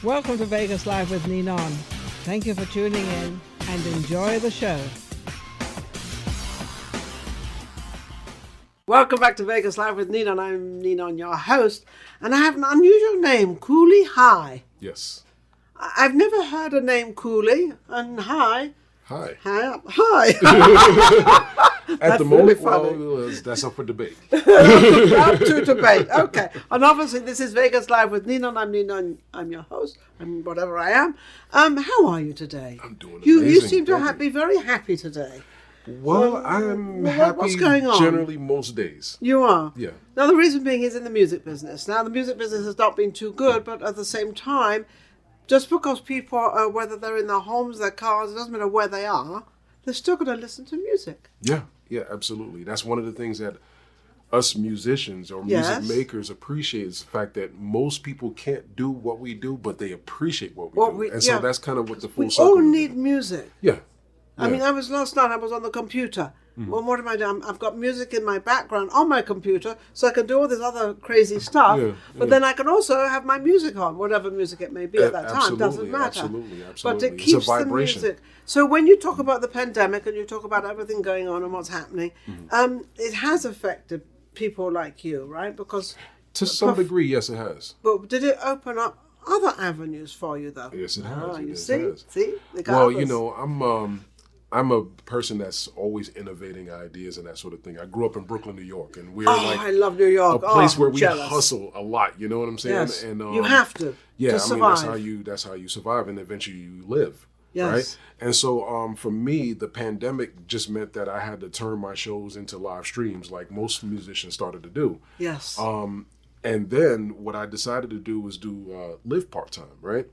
Welcome to Vegas Live with Ninon. Thank you for tuning in and enjoy the show. Welcome back to Vegas Live with Ninon. I'm Ninon, your host, and I have an unusual name, Coole High. Yes. I've never heard a name Coole, and High. Hi. Hi. At the really moment, funny. that's up for debate. Up to debate. Okay. And obviously, this is Vegas Live with Ninon. I'm Ninon. I'm your host. I'm whatever I am. How are you today? I'm doing You amazing. seem to be very happy today. Well, I'm happy what's going on? generally most days. You are? Yeah. Now, the reason being is in the music business. Now, the music business has not been too good, but at the same time, just because people, whether they're in their homes, their cars, it doesn't matter where they are, they're still going to listen to music. Yeah, absolutely. That's one of the things that us musicians or music makers appreciate is the fact that most people can't do what we do, but they appreciate what we do. So that's kind of what the full circle We all need music. Yeah. I mean, last night I was on the computer. Well, what am I doing? I've got music in my background on my computer, so I can do all this other crazy stuff. But then I can also have my music on, whatever music it may be at that time. Doesn't matter. Absolutely. But it keeps the music. So when you talk about the pandemic and you talk about everything going on and what's happening, it has affected people like you, right? Because to some degree, yes, it has. But did it open up other avenues for you, though? Yes, it has. You see? Well, you know, I'm a person that's always innovating ideas and that sort of thing. I grew up in Brooklyn, New York, and we're I love New York. a place where we jealous. hustle a lot. You know what I'm saying? Yes. And you have to. Yeah, to survive. I mean that's how you survive, and eventually you live. Yes. Right. And so for me, the pandemic just meant that I had to turn my shows into live streams, like most musicians started to do. Yes. And then what I decided to do was do live part time, right?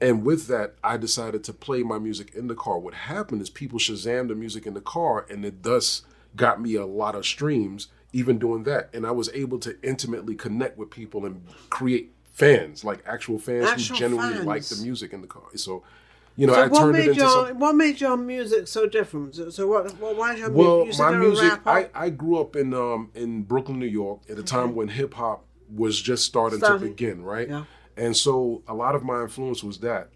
And with that, I decided to play my music in the car. What happened is people Shazammed the music in the car, and it thus got me a lot of streams, even doing that. And I was able to intimately connect with people and create fans, like actual fans who genuinely like the music in the car. So, you know, I turned it into something. What made your music so different? So why is your music? My music, I grew up in Brooklyn, New York, at a time when hip hop was just starting to begin, right? Yeah. And so a lot of my influence was that,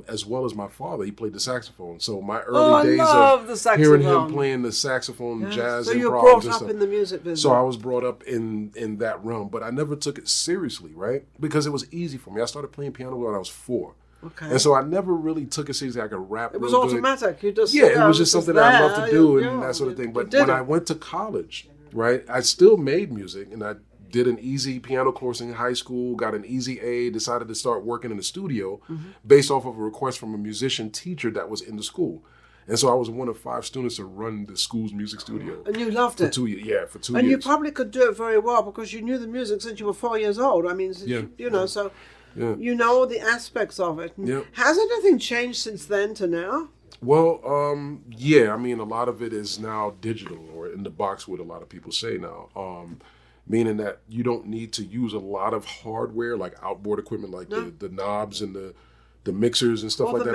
as well as my father. He played the saxophone. So my early days of hearing him playing the saxophone, jazz, so you were improv, brought up in the music business. So I was brought up in that realm, but I never took it seriously, right? Because it was easy for me. I started playing piano when I was 4. Okay. And so I never really took it seriously. I could rap. It was real automatic. Good. You just it was just something that I loved to do and that sort of thing. But when I went to college, right, I still made music, and I did an easy piano course in high school, got an easy A, decided to start working in the studio based off of a request from a musician teacher that was in the school. And so I was one of 5 students to run the school's music studio. And you loved it? For 2 years. Yeah, for 2 years. And you probably could do it very well because you knew the music since you were 4 years old. I mean, you know, so you know all the aspects of it. Has anything changed since then to now? Well, I mean, a lot of it is now digital, or in the box, what a lot of people say now. Meaning that you don't need to use a lot of hardware, like outboard equipment, like the knobs and the mixers and stuff like that.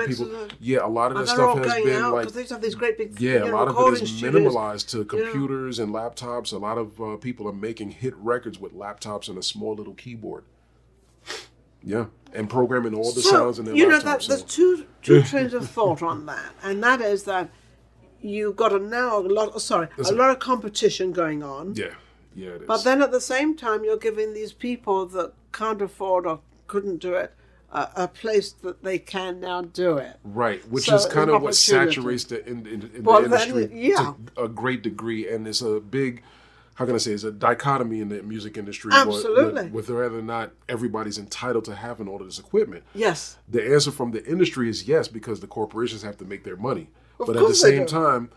A lot of that stuff has been like, because they have these great big a lot of it is minimalized to computers and laptops. A lot of people are making hit records with laptops and a small little keyboard. Yeah, and programming all the sounds in their laptops. There's two trains of thought on that, and that is that you've got a lot of competition going on. Yeah, it is. But then at the same time, you're giving these people that can't afford or couldn't do it a place that they can now do it. Right, which is kind of what saturates the industry to a great degree. And it's a big, it's a dichotomy in the music industry. Absolutely. With whether or not everybody's entitled to having all of this equipment. Yes. The answer from the industry is yes, because the corporations have to make their money. But at the same time,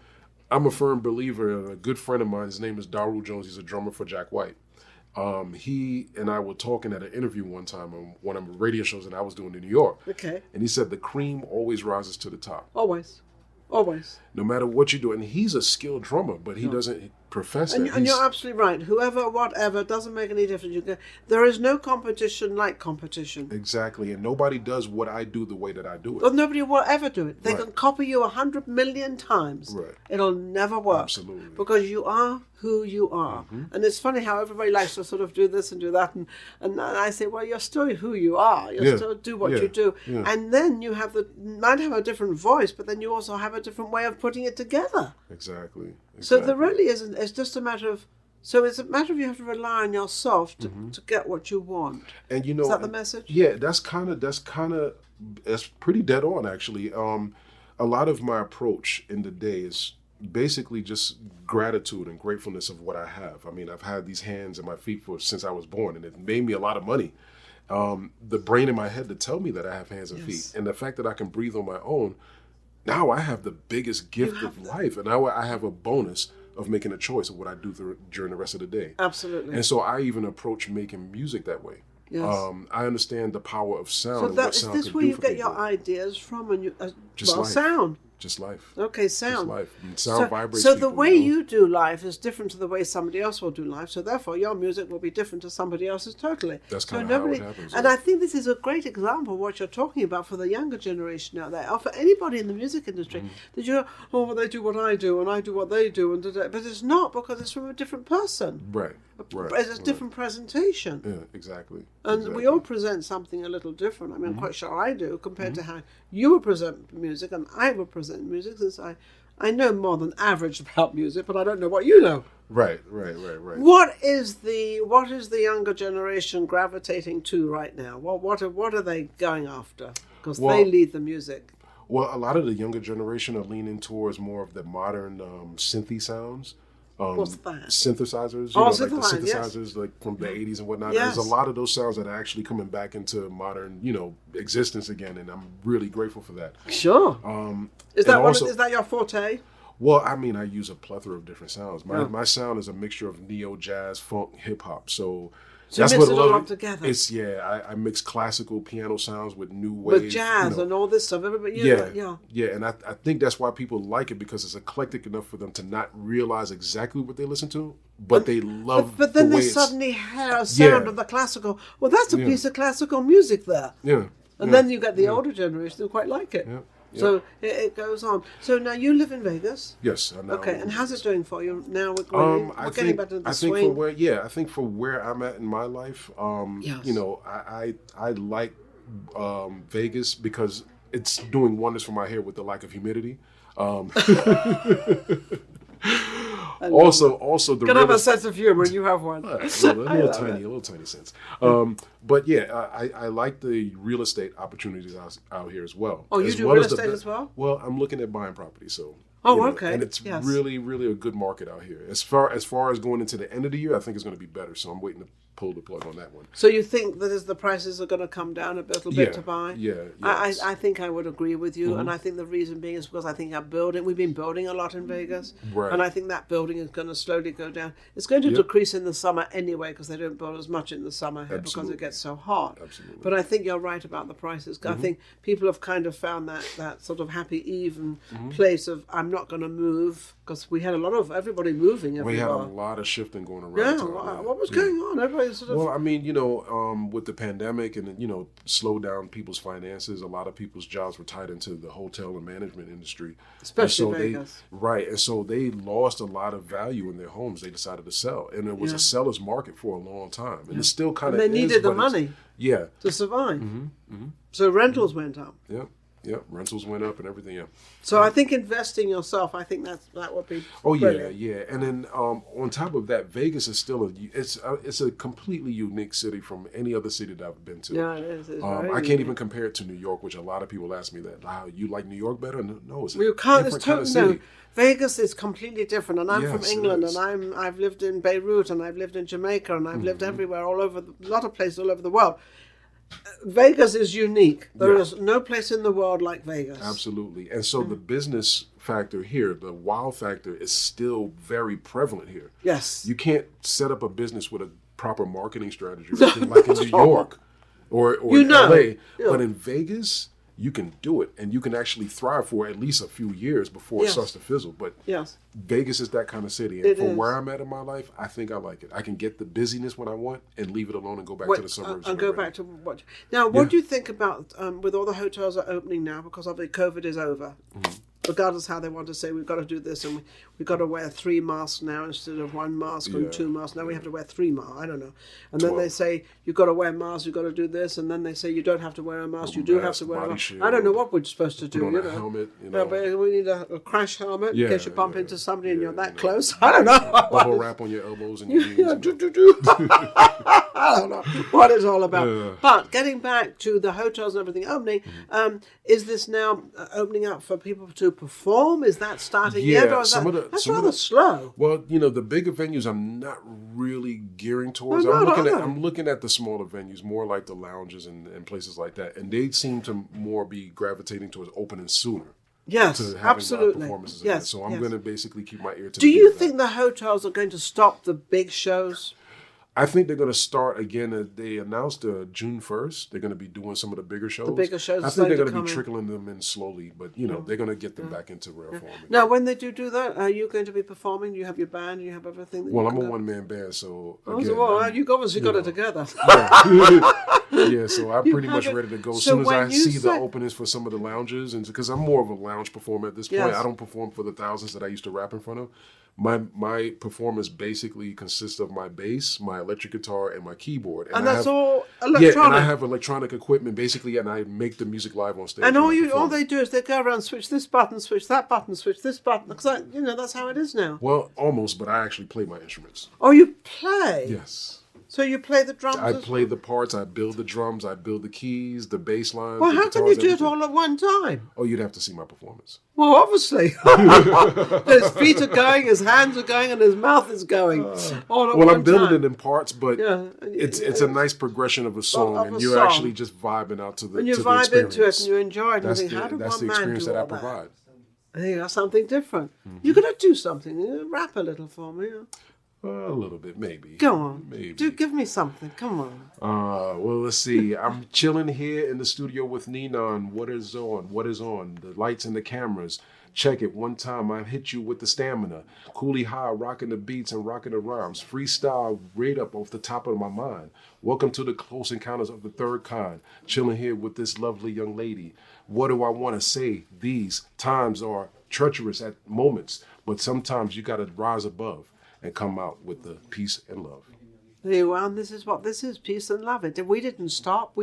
I'm a firm believer, and a good friend of mine, his name is Daru Jones, he's a drummer for Jack White. He and I were talking at an interview one time on one of the radio shows that I was doing in New York. Okay. And he said the cream always rises to the top. Always. No matter what you do. And he's a skilled drummer, but he doesn't profess And, that. and you're absolutely right. Whoever, whatever, doesn't make any difference. There is no competition like competition. Exactly, and nobody does what I do the way that I do it. Well, nobody will ever do it. They Right. can copy you 100 million times. Right. It'll never work. Absolutely. Because you are who you are. And it's funny how everybody likes to sort of do this and do that. And I say, well, you're still who you are. You still do what you do. Yeah. And then you might have a different voice, but then you also have a different way of putting it together. Exactly. So there really isn't, it's just a matter of, so it's a matter of you have to rely on yourself to get what you want. And Is that the message? Yeah, that's pretty dead on, actually. A lot of my approach in the day is basically just gratitude and gratefulness of what I have. I mean, I've had these hands and my feet since I was born, and it made me a lot of money. The brain in my head to tell me that I have hands and feet, and the fact that I can breathe on my own. Now I have the biggest gift of life, and now I have a bonus of making a choice of what I do during the rest of the day. Absolutely. And so I even approach making music that way. Yes. I understand the power of sound. So and what is sound this can where do you for get people. your ideas from? And you, Just life. sound. Just life. Okay, sound. Just life. And sound vibrates. So the people, way you do life is different to the way somebody else will do life. So therefore, your music will be different to somebody else's totally. That's so kind of how it happens. And I think this is a great example of what you're talking about for the younger generation out there, or for anybody in the music industry. That you, well, they do what I do, and I do what they do, and but it's not, because it's from a different person. Right. It's a different presentation. Yeah, exactly. And we all present something a little different. I mean, I'm quite sure I do, compared to how you would present music and I would present music, since I know more than average about music, but I don't know what you know. Right. What is the younger generation gravitating to right now? What are they going after? Because they lead the music. Well, a lot of the younger generation are leaning towards more of the modern synthy sounds. What's that? Synthesizers, Oh, like the synthesizers, yes. like from the 80s and whatnot. Yes. There's a lot of those sounds that are actually coming back into modern, existence again, and I'm really grateful for that. Sure. Is that your forte? Well, I mean, I use a plethora of different sounds. My sound is a mixture of neo, jazz, funk, hip hop. So that's you mix what it all up together. I mix classical piano sounds with new wave, with jazz and all this stuff. Everybody, yeah, and I think that's why people like it, because it's eclectic enough for them to not realize exactly what they listen to, but they love. But then the way they suddenly hear a sound of the classical. Well, that's a piece of classical music there. Yeah, and then you get the older generation who quite like it. Yeah. So it goes on. So now you live in Vegas. Yes. Okay, and how's it doing for you now? We're getting back to the swing. I think for where I'm at in my life, I like Vegas because it's doing wonders for my hair with the lack of humidity. Also the can have a sense of humor. You have one. A little tiny sense. But yeah, I like the real estate opportunities out here as well. Oh, you do real estate as well? Well, I'm looking at buying property, so. Okay. And it's really, really a good market out here. As far as going into the end of the year, I think it's going to be better. So I'm waiting to pull the plug on that one. So you think that as the prices are going to come down a little bit to buy? Yeah. I think I would agree with you, and I think the reason being is because I think we've been building a lot in Vegas, right. And I think that building is going to slowly go down. It's going to decrease in the summer anyway, because they don't build as much in the summer here because it gets so hot. Absolutely. But I think you're right about the prices. I think people have kind of found that sort of happy, even place of I'm not going to move, because we had a lot of everybody moving everywhere. We had a lot of shifting going around. Yeah, what was going on? Everybody sort of. Well, I mean, with the pandemic and slow down people's finances, a lot of people's jobs were tied into the hotel and management industry, especially Vegas. And so they lost a lot of value in their homes. They decided to sell, and it was a seller's market for a long time, and it still kind of. And they needed the money. Yeah. To survive. So rentals went up. Yeah. Yeah, rentals went up and everything. Yeah. So I think investing yourself, I think that would be. Oh brilliant. yeah. And then on top of that, Vegas is still it's a completely unique city from any other city that I've been to. Yeah, it is. It's I can't even compare it to New York, which a lot of people ask me that. How you like New York better? No, it's a different kind of city. No. Vegas is completely different, and I'm from England, and I've lived in Beirut, and I've lived in Jamaica, and I've lived everywhere, a lot of places all over the world. Vegas is unique. There is no place in the world like Vegas. Absolutely. And so the business factor here, the wow factor, is still very prevalent here. Yes. You can't set up a business with a proper marketing strategy like in New York or in LA. Yeah. But in Vegas, you can do it, and you can actually thrive for at least a few years before it starts to fizzle. But Vegas is that kind of city, and for where I'm at in my life, I think I like it. I can get the busyness when I want and leave it alone and go back to the suburbs. And go back to what? Now, what do you think about with all the hotels are opening now, because obviously COVID is over? Mm-hmm. Regardless how they want to say, we've got to do this, and we've got to wear 3 masks now instead of 1 mask and 2 masks. Now we have to wear 3 masks. I don't know. And then they say, you've got to wear masks, you've got to do this. And then they say, you don't have to wear a mask, you do have to wear a mask. I don't know what we're supposed to do. Put on a helmet, No, but we need a crash helmet in case you bump into somebody and you're that close. I don't know. Bubble wrap on your elbows and your knees. I don't know what it's all about. But getting back to the hotels and everything opening, is this now opening up for people to perform? Is that starting yet? Or is that's rather slow. Well, the bigger venues I'm not really gearing towards. I'm looking at the smaller venues, more like the lounges and places like that. And they seem to more be gravitating towards opening sooner. Yes, to having absolutely. Performances again. So I'm going to basically keep my ear to the Do you think the hotels are going to stop the big shows? I think they're going to start again. They announced June 1st. They're going to be doing some of the bigger shows. The bigger shows. I think they're going to be trickling them in slowly, but they're going to get them back into real form. Now, when they do that, are you going to be performing? You have your band. You have everything. Well, I'm a one-man band, so again, you've obviously got it together. Yeah, so I'm pretty much ready to go. As soon as I see the openings for some of the lounges, and because I'm more of a lounge performer at this point, I don't perform for the thousands that I used to rap in front of. My performance basically consists of my bass, my electric guitar, and my keyboard. And that's all electronic? Yeah, and I have electronic equipment basically, and I make the music live on stage. And all they do is they go around, switch this button, switch that button, switch this button. Because that's how it is now. Well, almost, but I actually play my instruments. Oh, you play? Yes. So you play the drums? I play the parts, I build the drums, I build the keys, the bass lines. Well, how can you do it all at one time? Oh, you'd have to see my performance. Well, obviously. His feet are going, his hands are going, and his mouth is going. All at one I'm building time. it in parts, but it's a nice progression of a song, and you're actually just vibing out to the and you to vibe the into it, and you enjoy it. That's and think, how that's did the one man experience do that I all provide. I think that's something different. Mm-hmm. You're going to do something. Rap a little for me. A little bit, maybe. Go on. Maybe. Do give me something. Come on. Well, let's see. I'm chilling here in the studio with Ninon. What is on? What is on? The lights and the cameras. Check it one time. I hit you with the stamina. Coole High, rocking the beats and rocking the rhymes. Freestyle right up off the top of my mind. Welcome to the Close Encounters of the Third Kind. Chilling here with this lovely young lady. What do I want to say? These times are treacherous at moments, but sometimes you got to rise above and come out with the peace and love. There you are, and this is what this is, peace and love. We didn't stop.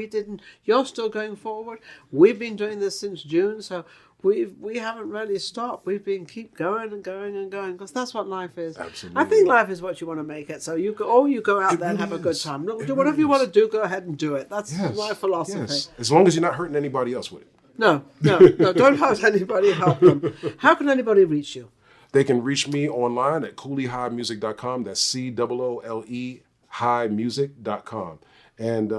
You're still going forward. We've been doing this since June, so we haven't really stopped. We've been keep going and going and going, because that's what life is. Absolutely. I think life is what you want to make it. So you go out there and have a good time. Look, do whatever you want to do, go ahead and do it. That's my philosophy. Yes. As long as you're not hurting anybody else with it. No, don't hurt anybody, help them. How can anybody reach you? They can reach me online at CooleHighMusic.com. That's COOLE highmusic.com. And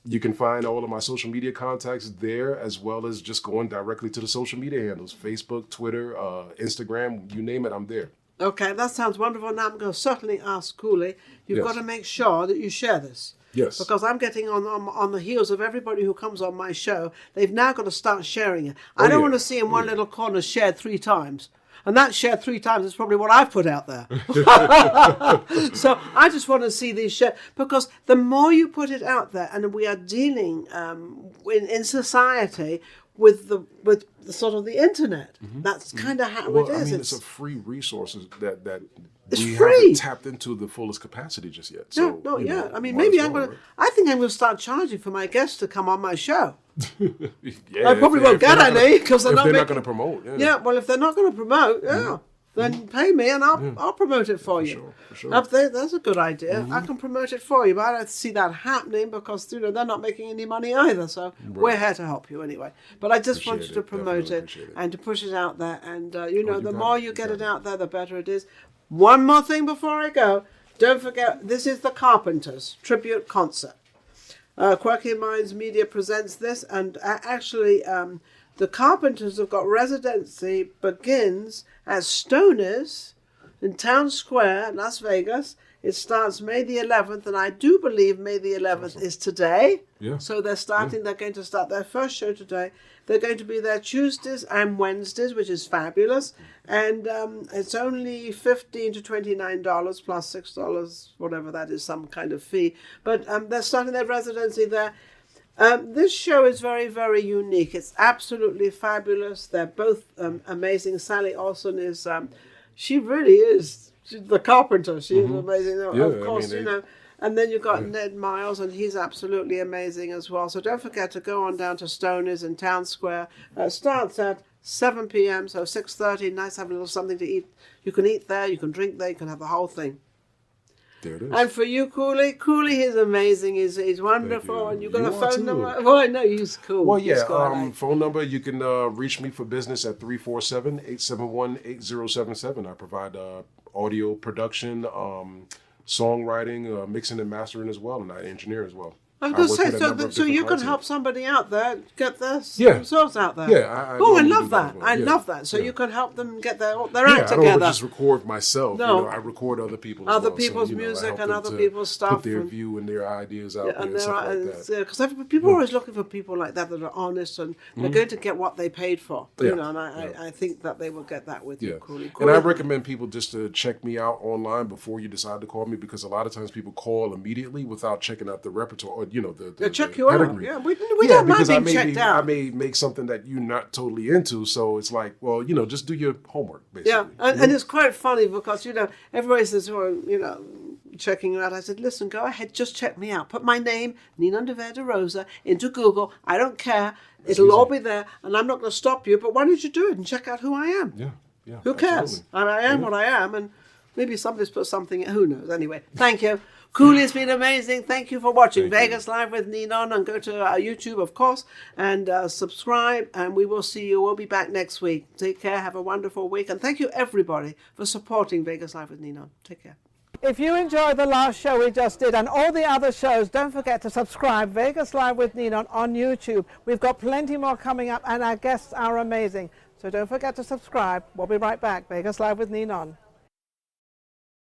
you can find all of my social media contacts there, as well as just going directly to the social media handles, Facebook, Twitter, Instagram, you name it, I'm there. Okay, that sounds wonderful. Now I'm going to certainly ask Coole. You've got to make sure that you share this. Yes. Because I'm getting on the heels of everybody who comes on my show. They've now got to start sharing it. I don't want to see in one little corner shared 3 times. And that shared 3 times is probably what I've put out there. So I just want to see these shared, because the more you put it out there, and we are dealing in society with the sort of the internet. Mm-hmm. That's kind of how it is. I mean, it's a free resource that it's we free. haven't tapped into the fullest capacity just yet. So, I mean, maybe I'm going to. I think I'm going to start charging for my guests to come on my show. I probably won't get any because they're not going to promote. Well, if they're not going to promote, then pay me and I'll promote it for you. For sure. That's a good idea. I can promote it for you, but I don't see that happening because they're not making any money either. So we're here to help you anyway. But I just want you to promote it and to push it out there. And the more you get it out there, the better it is. One more thing before I go. Don't forget, this is the Carpenters tribute concert. Quirky Minds Media presents this, and actually the Carpenters have got residency begins at Stoney's in Town Square, Las Vegas, It starts May the 11th, and I do believe May the 11th is today. Yeah. So they're going to start their first show today. They're going to be there Tuesdays and Wednesdays, which is fabulous. And it's only $15 to $29 plus $6, whatever that is, some kind of fee. But they're starting their residency there. This show is very, very unique. It's absolutely fabulous. They're both amazing. Sally Olsen is, she really is the Carpenter. She is amazing. Yeah, of course, you know. And then you've got Ned Miles, and he's absolutely amazing as well. So don't forget to go on down to Stoney's in Town Square. Starts at 7 p.m., so 6:30. Nice to have a little something to eat. You can eat there, you can drink there, you can have the whole thing. There it is. And for you, Coole is amazing. He's wonderful. And you've got a phone number. Well, I know he's cool. Well, yeah. Phone number, you can reach me for business at 347-871-8077. I provide audio production, songwriting, mixing and mastering as well, and I engineer as well. I was going to say, so you can help somebody out there get themselves out there. Yeah. I love that. Well. I love that. So you can help them get their act together. I don't just record myself. No. I record other people's people's music and other people's stuff. Put their view and their ideas out there and stuff like that. Because people are always looking for people like that are honest and they're going to get what they paid for. You know, and I think that they will get that with you, Coole. And I recommend people just to check me out online before you decide to call me, because a lot of times people call immediately without checking out the repertoire. They check you out. Yeah, we don't mind being checked out. I may make something that you're not totally into, so it's like, well, just do your homework, basically. Yeah, and it's quite funny because, everybody says, well, checking you out. I said, listen, go ahead, just check me out. Put my name, Ninon de Verde Rosa, into Google. I don't care. It'll all be there, and I'm not going to stop you, but why don't you do it and check out who I am? Yeah. Who cares? And I am what I am, and maybe somebody's put something, who knows? Anyway, thank you. Coole has been amazing. Thank you for watching Vegas Live with Ninon, and go to our YouTube, of course, and subscribe, and we will see you. We'll be back next week. Take care. Have a wonderful week, and thank you, everybody, for supporting Vegas Live with Ninon. Take care. If you enjoyed the last show we just did and all the other shows, don't forget to subscribe Vegas Live with Ninon on YouTube. We've got plenty more coming up, and our guests are amazing. So don't forget to subscribe. We'll be right back. Vegas Live with Ninon.